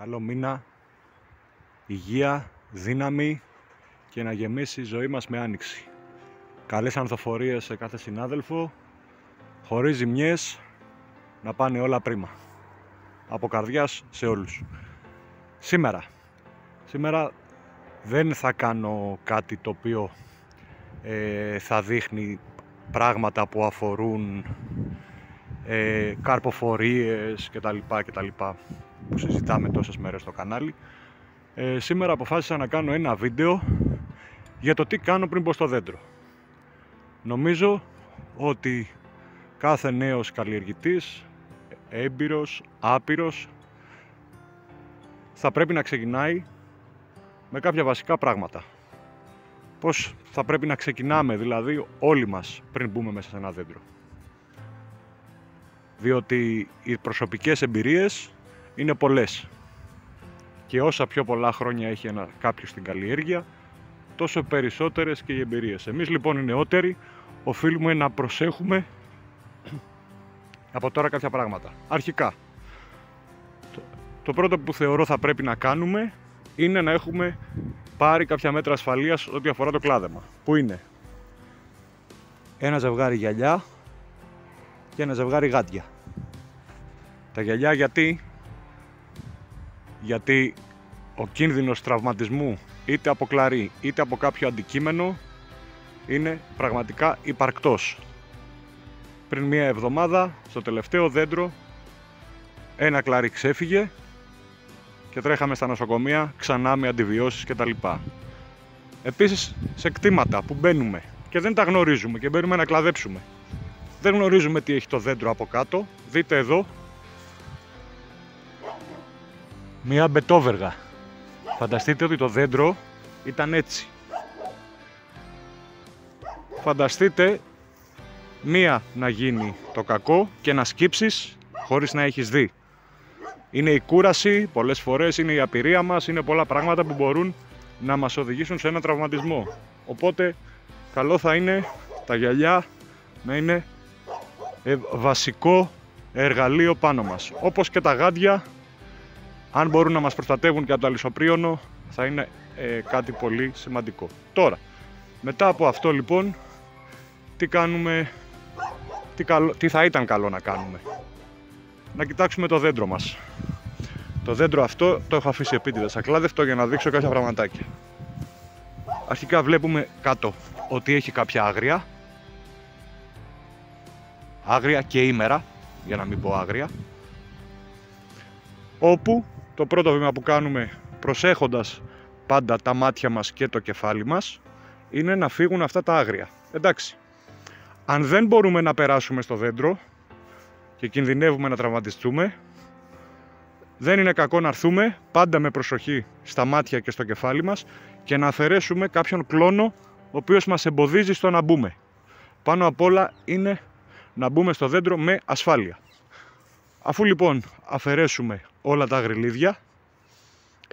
καλό μήνα, υγεία, δύναμη και να γεμίσει η ζωή μας με άνοιξη. Καλές ανθοφορίες σε κάθε συνάδελφο, χωρίς ζημιές, να πάνε όλα πρίμα. Από καρδιάς σε όλους. Σήμερα δεν θα κάνω κάτι το οποίο θα δείχνει πράγματα που αφορούν καρποφορίες κτλ. Που συζητάμε τόσες μέρες στο κανάλι. Σήμερα αποφάσισα να κάνω ένα βίντεο για το τι κάνω πριν μπω στο δέντρο. Νομίζω ότι κάθε νέος καλλιεργητής, έμπειρος, άπειρος, θα πρέπει να ξεκινάει με κάποια βασικά πράγματα. Πώς θα πρέπει να ξεκινάμε δηλαδή όλοι μας πριν μπούμε μέσα σε ένα δέντρο. Διότι οι προσωπικές εμπειρίες είναι πολλές και όσα πιο πολλά χρόνια έχει κάποιος στην καλλιέργεια, τόσο περισσότερες και οι εμπειρίες. Εμείς λοιπόν οι νεότεροι οφείλουμε να προσέχουμε από τώρα κάποια πράγματα. Αρχικά, το πρώτο που θεωρώ θα πρέπει να κάνουμε είναι να έχουμε πάρει κάποια μέτρα ασφαλείας ό,τι αφορά το κλάδεμα. Που είναι ένα ζευγάρι γυαλιά και ένα ζευγάρι γάντια. Τα γυαλιά γιατί ο κίνδυνος τραυματισμού είτε από κλαρί είτε από κάποιο αντικείμενο είναι πραγματικά υπαρκτός. Πριν μία εβδομάδα στο τελευταίο δέντρο ένα κλαρί ξέφυγε και τρέχαμε στα νοσοκομεία ξανά με αντιβιώσεις κτλ. Επίσης σε κτήματα που μπαίνουμε και δεν τα γνωρίζουμε και μπαίνουμε να κλαδέψουμε. Δεν γνωρίζουμε τι έχει το δέντρο από κάτω. Δείτε εδώ μία μπετόβεργα. Φανταστείτε ότι το δέντρο ήταν έτσι. Φανταστείτε μία να γίνει το κακό και να σκύψεις χωρίς να έχεις δει. Είναι η κούραση, πολλές φορές είναι η απειρία μας, είναι πολλά πράγματα που μπορούν να μας οδηγήσουν σε έναν τραυματισμό. Οπότε καλό θα είναι τα γυαλιά να είναι βασικό εργαλείο πάνω μας. Όπως και τα γάντια, αν μπορούν να μας προστατεύουν και από το αλυσοπρίωνο, θα είναι κάτι πολύ σημαντικό. Τώρα, μετά από αυτό λοιπόν, τι κάνουμε, τι θα ήταν καλό να κάνουμε? Να κοιτάξουμε το δέντρο μας. Το δέντρο αυτό το έχω αφήσει επίτηδες ακλάδευτο για να δείξω κάποια πραγματάκια. Αρχικά βλέπουμε κάτω ότι έχει κάποια άγρια. Άγρια και ήμερα, για να μην πω άγρια. Όπου το πρώτο βήμα που κάνουμε, προσέχοντας πάντα τα μάτια μας και το κεφάλι μας, είναι να φύγουν αυτά τα άγρια. Εντάξει, αν δεν μπορούμε να περάσουμε στο δέντρο και κινδυνεύουμε να τραυματιστούμε, δεν είναι κακό να έρθουμε πάντα με προσοχή στα μάτια και στο κεφάλι μας και να αφαιρέσουμε κάποιον κλόνο ο οποίος μας εμποδίζει στο να μπούμε. Πάνω απ' όλα είναι να μπούμε στο δέντρο με ασφάλεια. Αφού λοιπόν αφαιρέσουμε όλα τα γρυλίδια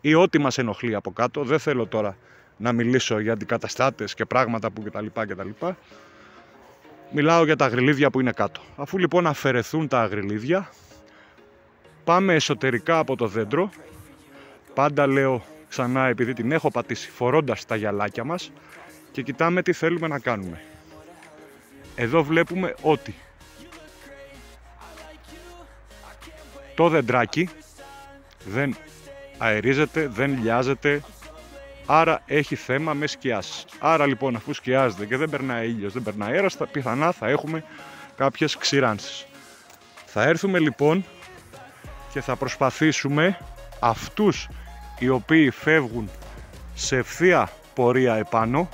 ή ό,τι μας ενοχλεί από κάτω, δεν θέλω τώρα να μιλήσω για αντικαταστάτες και πράγματα που κτλ. Μιλάω για τα γρυλίδια που είναι κάτω. Αφού λοιπόν αφαιρεθούν τα γρυλίδια, πάμε εσωτερικά από το δέντρο. Πάντα λέω ξανά, επειδή την έχω πατήσει, φορώντας τα γυαλάκια μας και κοιτάμε τι θέλουμε να κάνουμε. Εδώ βλέπουμε ότι το δεντράκι δεν αερίζεται, δεν λιάζεται, άρα έχει θέμα με σκιάσεις. Άρα λοιπόν, αφού σκιάζεται και δεν περνάει ήλιος, δεν περνάει αέρας, πιθανά θα έχουμε κάποιες ξηράνσεις. Θα έρθουμε λοιπόν και θα προσπαθήσουμε αυτούς οι οποίοι φεύγουν σε ευθεία πορεία επάνω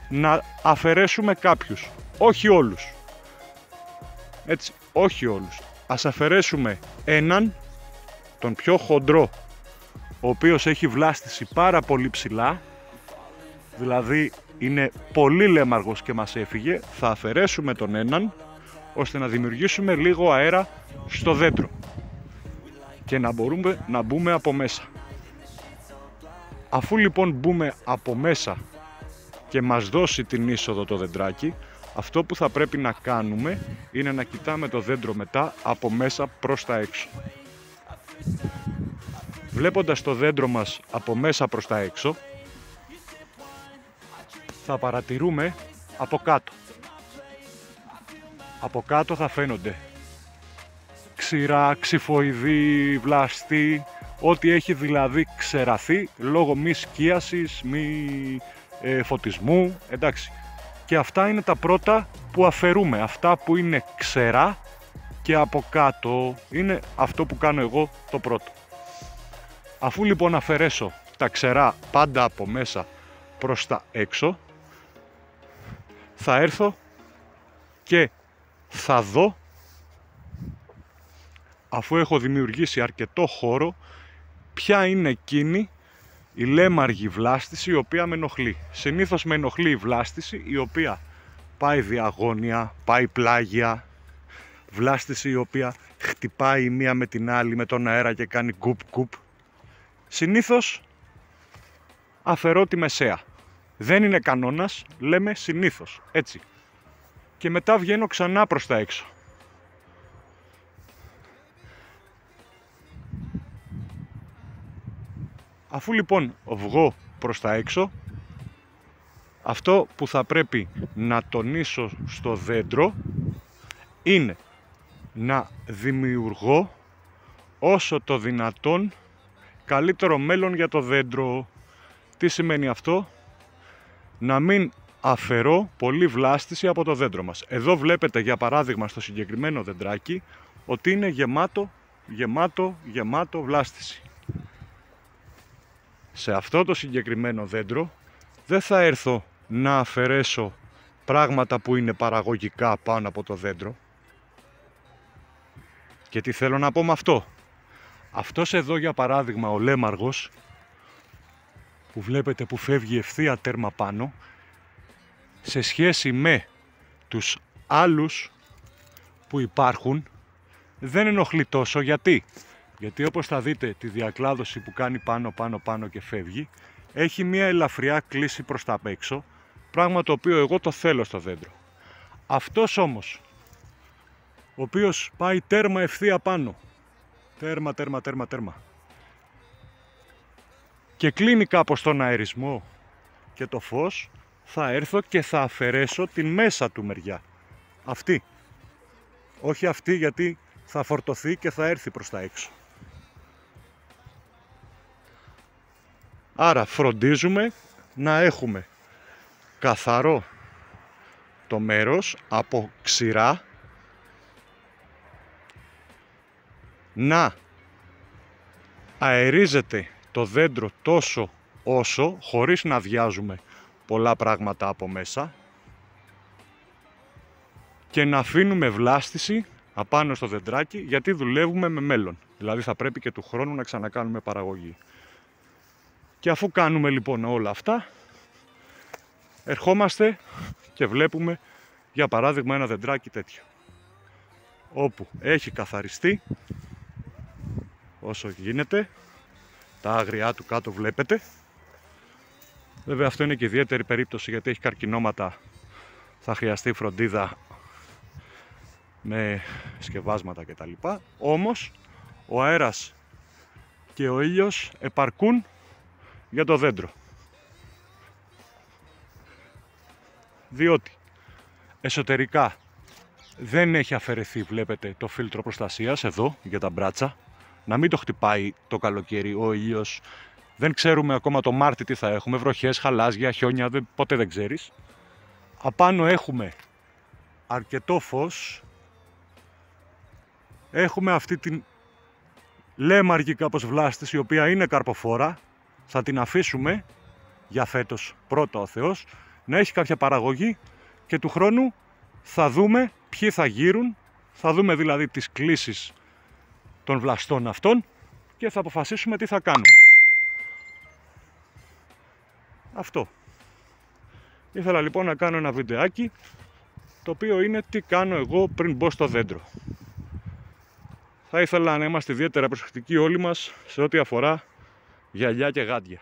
να αφαιρέσουμε κάποιους, όχι όλους. Έτσι, όχι όλους. Ας αφαιρέσουμε έναν, τον πιο χοντρό, ο οποίος έχει βλάστηση πάρα πολύ ψηλά, δηλαδή είναι πολύ λέμαργος και μας έφυγε. Θα αφαιρέσουμε τον έναν, ώστε να δημιουργήσουμε λίγο αέρα στο δέντρο και να μπορούμε να μπούμε από μέσα. Αφού λοιπόν μπούμε από μέσα και μας δώσει την είσοδο το δεντράκι, αυτό που θα πρέπει να κάνουμε είναι να κοιτάμε το δέντρο μετά από μέσα προς τα έξω. Βλέποντας το δέντρο μας από μέσα προς τα έξω, θα παρατηρούμε από κάτω. Από κάτω θα φαίνονται ξηρά, ξυφοειδή, βλαστή, ό,τι έχει δηλαδή ξεραθεί λόγω μη σκίασης, μη φωτισμού, εντάξει. Και αυτά είναι τα πρώτα που αφαιρούμε, αυτά που είναι ξερά και από κάτω είναι αυτό που κάνω εγώ το πρώτο. Αφού λοιπόν αφαιρέσω τα ξερά πάντα από μέσα προς τα έξω, θα έρθω και θα δω, αφού έχω δημιουργήσει αρκετό χώρο, ποια είναι εκείνη η λέμαργη βλάστηση η οποία με ενοχλεί. Συνήθως με ενοχλεί η βλάστηση η οποία πάει διαγώνια, πάει πλάγια, βλάστηση η οποία χτυπάει η μία με την άλλη με τον αέρα και κάνει γκουπ γκουπ. Συνήθως αφαιρώ τη μεσαία. Δεν είναι κανόνας, λέμε συνήθως, έτσι. Και μετά βγαίνω ξανά προς τα έξω. Αφού λοιπόν βγω προς τα έξω, αυτό που θα πρέπει να τονίσω στο δέντρο είναι να δημιουργώ όσο το δυνατόν καλύτερο μέλλον για το δέντρο. Τι σημαίνει αυτό? Να μην αφαιρώ πολύ βλάστηση από το δέντρο μας. Εδώ βλέπετε για παράδειγμα στο συγκεκριμένο δεντράκι ότι είναι γεμάτο βλάστηση. Σε αυτό το συγκεκριμένο δέντρο δεν θα έρθω να αφαιρέσω πράγματα που είναι παραγωγικά πάνω από το δέντρο. Και τι θέλω να πω με αυτό? Αυτός εδώ για παράδειγμα ο λέμαργος που βλέπετε που φεύγει ευθεία τέρμα πάνω, σε σχέση με τους άλλους που υπάρχουν δεν ενοχλεί τόσο. Γιατί όπως θα δείτε τη διακλάδωση που κάνει πάνω και φεύγει, έχει μια ελαφριά κλίση προς τα έξω, πράγμα το οποίο εγώ το θέλω στο δέντρο. Αυτός όμως ο οποίος πάει τέρμα ευθεία πάνω, τέρμα και κλείνει κάπως τον αερισμό και το φως, θα έρθω και θα αφαιρέσω την μέσα του μεριά. Αυτή. Όχι αυτή, γιατί θα φορτωθεί και θα έρθει προς τα έξω. Άρα φροντίζουμε να έχουμε καθαρό το μέρος από ξηρά, να αερίζεται το δέντρο τόσο όσο, χωρίς να αδειάζουμε πολλά πράγματα από μέσα, και να αφήνουμε βλάστηση απάνω στο δεντράκι, γιατί δουλεύουμε με μέλλον. Δηλαδή θα πρέπει και του χρόνου να ξανακάνουμε παραγωγή. Και αφού κάνουμε λοιπόν όλα αυτά, ερχόμαστε και βλέπουμε για παράδειγμα ένα δεντράκι τέτοιο, όπου έχει καθαριστεί όσο γίνεται, τα άγριά του κάτω βλέπετε. Βέβαια αυτό είναι και ιδιαίτερη περίπτωση γιατί έχει καρκινώματα, θα χρειαστεί φροντίδα με σκευάσματα κτλ. Όμως ο αέρας και ο ήλιος επαρκούν για το δέντρο, διότι εσωτερικά δεν έχει αφαιρεθεί, βλέπετε, το φίλτρο προστασίας εδώ για τα μπράτσα, να μην το χτυπάει το καλοκαίρι ο ήλιος. Δεν ξέρουμε ακόμα το Μάρτι τι θα έχουμε, βροχές, χαλάζια, χιόνια, ποτέ δεν ξέρεις. Απάνω έχουμε αρκετό φως, έχουμε αυτή την λέμαργη κάπως βλάστηση η οποία είναι καρποφόρα, θα την αφήσουμε για φέτος πρώτα ο Θεός, να έχει κάποια παραγωγή και του χρόνου θα δούμε ποιοι θα γύρουν, θα δούμε δηλαδή τις κλίσεις των βλαστών αυτών και θα αποφασίσουμε τι θα κάνουμε. Αυτό. Ήθελα λοιπόν να κάνω ένα βιντεάκι το οποίο είναι τι κάνω εγώ πριν μπω στο δέντρο. Θα ήθελα να είμαστε ιδιαίτερα προσεκτικοί όλοι μας σε ό,τι αφορά γυαλιά και γάντια.